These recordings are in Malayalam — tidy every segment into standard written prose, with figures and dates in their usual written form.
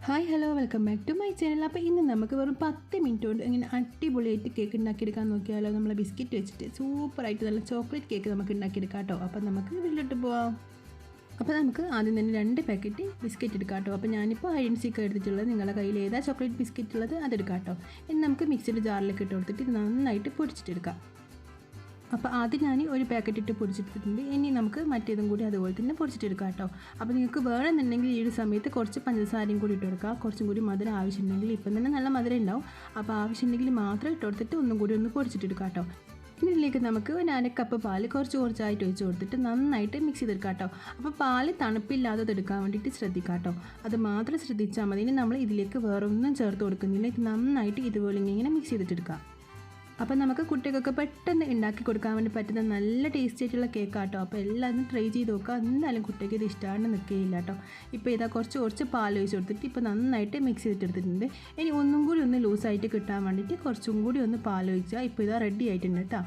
Hi hello welcome back to my channel. അപ്പോൾ ഇന്ന് നമുക്ക് വെറും 10 മിനിറ്റ് കൊണ്ട് ഇങ്ങനെ അടിപൊളിയായിട്ട് കേക്ക് ഉണ്ടാക്കിയെടുക്കാൻ നോക്കിയാലോ. നമ്മളെ ബിസ്ക്കറ്റ് വെച്ചിട്ട് സൂപ്പറായിട്ട് നല്ല ചോക്ലേറ്റ് കേക്ക് നമുക്ക് ഉണ്ടാക്കിയെടുക്കാം കേട്ടോ. അപ്പോൾ നമുക്ക് വീട്ടിലോട്ട് പോവാം. അപ്പോൾ നമുക്ക് ആദ്യം തന്നെ 2 പാക്കറ്റ് ബിസ്ക്കറ്റ് എടുക്കാം കേട്ടോ. അപ്പോൾ ഞാനിപ്പോൾ ഐഡൻസിക്ക് എടുത്തിട്ടുള്ളത്, നിങ്ങളുടെ കയ്യിൽ ഏതാ ചോക്ലേറ്റ് ബിസ്ക്കറ്റ് ഉള്ളത് അതെടുക്കാം കേട്ടോ. ഇനി നമുക്ക് മിക്സിയുടെ ജാറിലേക്ക് ഇട്ട് കൊടുത്തിട്ട് ഇത് നന്നായിട്ട് പൊടിച്ചിട്ടെടുക്കാം. അപ്പോൾ ആദ്യം ഞാൻ ഒരു പാക്കറ്റ് ഇട്ട് പൊടിച്ചെടുത്തിട്ടുണ്ട്. ഇനി നമുക്ക് മറ്റേതും കൂടി അതുപോലെ തന്നെ പൊടിച്ചിട്ടെടുക്കാം കേട്ടോ. അപ്പോൾ നിങ്ങൾക്ക് വേണമെന്നുണ്ടെങ്കിൽ ഈ ഒരു സമയത്ത് കുറച്ച് പഞ്ചസാരയും കൂടി ഇട്ട് കൊടുക്കുക. കുറച്ചും കൂടി മധുരം ആവശ്യമുണ്ടെങ്കിൽ, ഇപ്പം തന്നെ നല്ല മധുരം ഉണ്ടാവും. അപ്പോൾ ആവശ്യമുണ്ടെങ്കിൽ മാത്രം ഇട്ട് കൊടുത്തിട്ട് ഒന്നും കൂടി ഒന്ന് പൊടിച്ചിട്ടെടുക്കാം കേട്ടോ. ഇനി ഇതിലേക്ക് നമുക്ക് ഒരു 1/2 കപ്പ് പാല് കുറച്ചായിട്ട് ഒഴിച്ച് കൊടുത്തിട്ട് നന്നായിട്ട് മിക്സ് ചെയ്തെടുക്കാം കേട്ടോ. അപ്പോൾ പാല് തണുപ്പില്ലാതെ എടുക്കാൻ വേണ്ടിയിട്ട് ശ്രദ്ധിക്കാം കേട്ടോ. അത് മാത്രം ശ്രദ്ധിച്ചാൽ മതി. ഇനി നമ്മൾ ഇതിലേക്ക് വേറെ ഒന്നും ചേർത്ത് കൊടുക്കുന്നില്ല. ഇത് നന്നായിട്ട് ഇതുപോലെ ഇങ്ങനെ മിക്സ് ചെയ്തിട്ടെടുക്കാം. അപ്പോൾ നമുക്ക് കുട്ടികൾക്ക് പെട്ടെന്ന് ഉണ്ടാക്കി കൊടുക്കാൻ വേണ്ടി പറ്റുന്ന നല്ല ടേസ്റ്റി ആയിട്ടുള്ള കേക്കാട്ടോ. അപ്പോൾ എല്ലാവരും ട്രൈ ചെയ്ത് നോക്കുക. എന്തായാലും കുട്ടിക്ക് ഇത് ഇഷ്ടമാണ് നിൽക്കുകയില്ല കേട്ടോ. ഇപ്പോൾ ഇതാ കുറച്ച് പാൽ ഒഴിച്ച് കൊടുത്തിട്ട് ഇപ്പോൾ നന്നായിട്ട് മിക്സ് ചെയ്തിട്ടെടുത്തിട്ടുണ്ട്. ഇനി ഒന്നും കൂടി ഒന്ന് ലൂസായിട്ട് കിട്ടാൻ വേണ്ടിയിട്ട് കുറച്ചും കൂടി ഒന്ന് പാൽ ഒഴിച്ചാൽ ഇപ്പോൾ ഇതാ റെഡി ആയിട്ടുണ്ട് കേട്ടോ.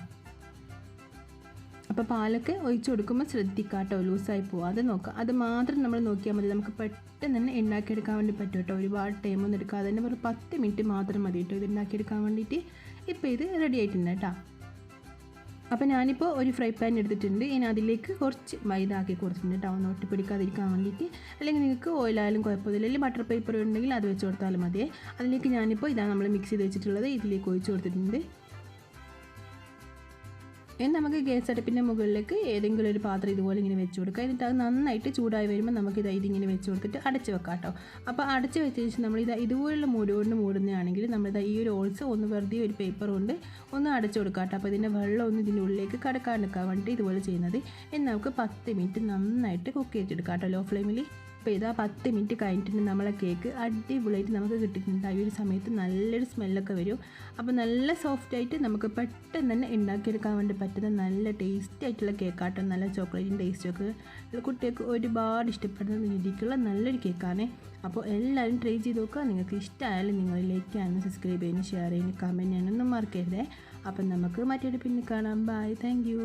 അപ്പോൾ പാലൊക്കെ ഒഴിച്ച് കൊടുക്കുമ്പോൾ ശ്രദ്ധിക്കുക കേട്ടോ, ലൂസായി പോകും. അത് നോക്കുക, അത് മാത്രം നമ്മൾ നോക്കിയാൽ മതി. നമുക്ക് പെട്ടെന്ന് തന്നെ ഉണ്ടാക്കിയെടുക്കാൻ വേണ്ടി പറ്റും കേട്ടോ. ഒരുപാട് ടൈമൊന്നും എടുക്കാതെ തന്നെ ഒരു 10 മിനിറ്റ് മാത്രം മതി കേട്ടോ ഇത് ഉണ്ടാക്കിയെടുക്കാൻ വേണ്ടിയിട്ട്. ഇപ്പോൾ ഇത് റെഡി ആയിട്ടുണ്ട് കേട്ടോ. അപ്പോൾ ഞാനിപ്പോൾ ഒരു ഫ്രൈ പാൻ എടുത്തിട്ടുണ്ട്. ഇനി അതിലേക്ക് കുറച്ച് മൈദ ആക്കി കൊടുത്തിട്ടുണ്ട് കേട്ടോ, ഒന്ന് ഒട്ടിപ്പിടിക്കാതിരിക്കാൻ വേണ്ടിയിട്ട്. അല്ലെങ്കിൽ നിങ്ങൾക്ക് ഓയിലായാലും കുഴപ്പമില്ല, അല്ലെങ്കിൽ ബട്ടർ പേപ്പർ ഉണ്ടെങ്കിൽ അത് വെച്ച് കൊടുത്താലും മതിയേ. അതിലേക്ക് ഞാനിപ്പോൾ ഇതാണ് നമ്മൾ മിക്സ് ചെയ്ത് വെച്ചിട്ടുള്ളത്, ഇതിലേക്ക് ഒഴിച്ച് കൊടുത്തിട്ടുണ്ട്. ഇനി നമുക്ക് ഗ്യാസ് അടുപ്പിൻ്റെ മുകളിലേക്ക് ഏതെങ്കിലും ഒരു പാത്രം ഇതുപോലെ ഇങ്ങനെ വെച്ച് കൊടുക്കുക. എന്നിട്ട് അത് നന്നായിട്ട് ചൂടായി വരുമ്പോൾ നമുക്ക് ഇതിങ്ങനെ വെച്ച് കൊടുത്തിട്ട് അടച്ച് വെക്കാം കേട്ടോ. അപ്പോൾ അടച്ച് വെച്ച ശേഷം നമ്മൾ ഇതുപോലുള്ള മൂട് കൊണ്ട് മൂടുന്നതാണെങ്കിൽ നമ്മൾ ഈ ഒരു ഹോൾസ് ഒന്ന് വെറുതെ ഒരു പേപ്പർ കൊണ്ട് ഒന്ന് അടച്ചു കൊടുക്കാം കേട്ടോ. അപ്പോൾ ഇതിൻ്റെ വെള്ളം ഒന്ന് ഇതിൻ്റെ ഉള്ളിലേക്ക് കടക്കാണ്ടിരിക്കാൻ വേണ്ടിയിട്ട് ഇതുപോലെ ചെയ്യുന്നത്. ഇനി നമുക്ക് 10 മിനിറ്റ് നന്നായിട്ട് കുക്ക് ചെയ്തെടുക്കാം കേട്ടോ, ലോ ഫ്ലെയിമിൽ. അപ്പോൾ ഇതാ 10 മിനിറ്റ് കഴിഞ്ഞിട്ടുണ്ട് നമ്മളെ കേക്ക് അടിപൊളിയായിട്ട് നമുക്ക് കിട്ടിയിട്ടുണ്ട്. ഈ ഒരു സമയത്ത് നല്ലൊരു സ്മെല്ലൊക്കെ വരും. അപ്പോൾ നല്ല സോഫ്റ്റായിട്ട് നമുക്ക് പെട്ടെന്ന് തന്നെ ഉണ്ടാക്കിയെടുക്കാൻ വേണ്ടി പറ്റുന്ന നല്ല ടേസ്റ്റി ആയിട്ടുള്ള കേക്കാട്ടോ. നല്ല ചോക്ലേറ്റിൻ്റെ ടേസ്റ്റൊക്കെ കുട്ടികൾക്ക് ഒരുപാട് ഇഷ്ടപ്പെടുന്ന രീതിക്കുള്ള നല്ലൊരു കേക്കാണ്. അപ്പോൾ എല്ലാവരും ട്രൈ ചെയ്ത് നോക്കുക. നിങ്ങൾക്ക് ഇഷ്ടമായാലും നിങ്ങൾ ലൈക്ക് ചെയ്യാനും സബ്സ്ക്രൈബ് ചെയ്യാനും ഷെയർ ചെയ്യാനും കമൻറ്റ് ചെയ്യാനൊന്നും മറക്കരുതേ. അപ്പം നമുക്ക് മറ്റൊരു പിന്നെ കാണാം. Bye, thank U.